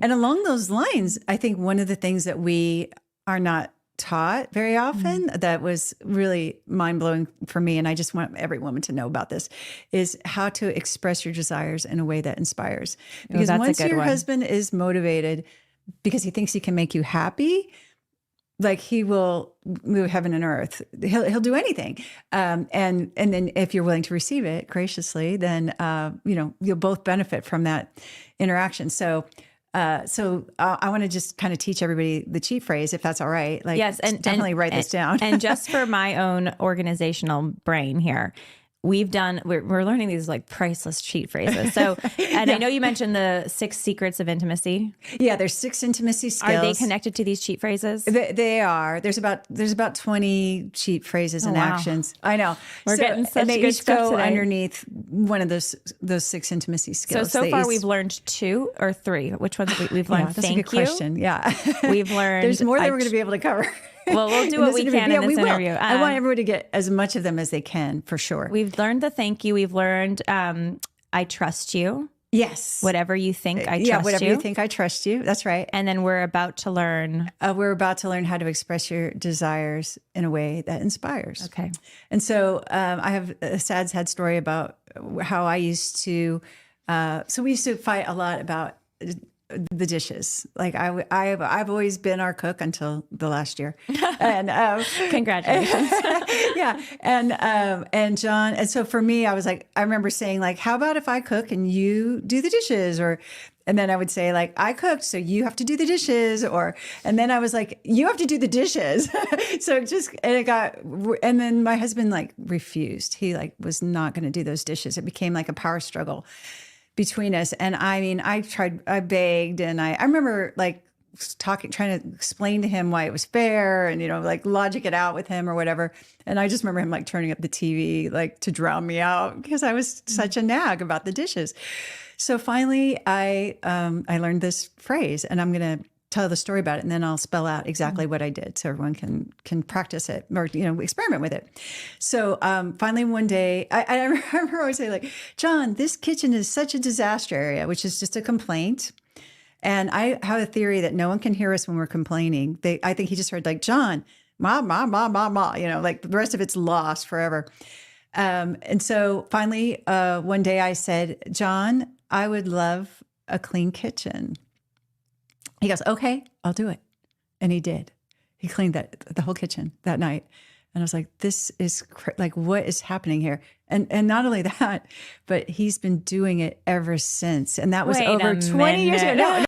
And along those lines, I think one of the things that we are not taught very often that was really mind-blowing for me, and I just want every woman to know about this, is how to express your desires in a way that inspires. Because that's a once good your one. husband is motivated because he thinks he can make you happy, like he will move heaven and earth. He'll do anything. And then if you're willing to receive it graciously, then, you'll both benefit from that interaction. So I want to just kind of teach everybody the cheat phrase, if that's all right. Like, Yes, and definitely write this down. And just for my own organizational brain here, we're learning these like priceless cheat phrases. So, and I know you mentioned the 6 secrets of intimacy. Yeah, there's 6 intimacy skills. Are they connected to these cheat phrases? They are. There's about 20 cheat phrases and actions. I know. We're getting such and they good each stuff go today. underneath one of those 6 intimacy skills. So far we've learned 2 or 3. Which ones we've learned? That's a good question. Yeah, We've learned. There's more than we're going to be able to cover. Well, we'll do what we can in this interview. I want everyone to get as much of them as they can, for sure. We've learned the thank you. We've learned I trust you. Yes. Whatever you think, I trust you. Yeah, whatever you think, I trust you. That's right. And then we're about to learn. We're about to learn how to express your desires in a way that inspires. Okay. And so I have a sad story about how I used to. So we used to fight a lot about the dishes. Like I've always been our cook until the last year. And congratulations. Yeah. And John, and so for me, I was like, I remember saying like, how about if I cook and you do the dishes? And then I would say like, I cooked, so you have to do the dishes. And then I was like, you have to do the dishes. And then my husband like refused. He like was not going to do those dishes. It became like a power struggle between us. And I mean, I begged, and I remember like trying to explain to him why it was fair and, like logic it out with him or whatever. And I just remember him like turning up the TV, like to drown me out because I was such a nag about the dishes. So finally I learned this phrase, and I'm going to tell the story about it, and then I'll spell out exactly what I did so everyone can practice it or, experiment with it. So finally one day, I remember always saying like, John, this kitchen is such a disaster area, which is just a complaint. And I have a theory that no one can hear us when we're complaining. I think he just heard like, John, ma, ma, ma, ma, ma, like the rest of it's lost forever. And so finally one day I said, John, I would love a clean kitchen. He goes, okay, I'll do it. And he did. He cleaned the whole kitchen that night. And I was like, this is like, what is happening here? And not only that, but he's been doing it ever since. And that was over 20 years ago. No,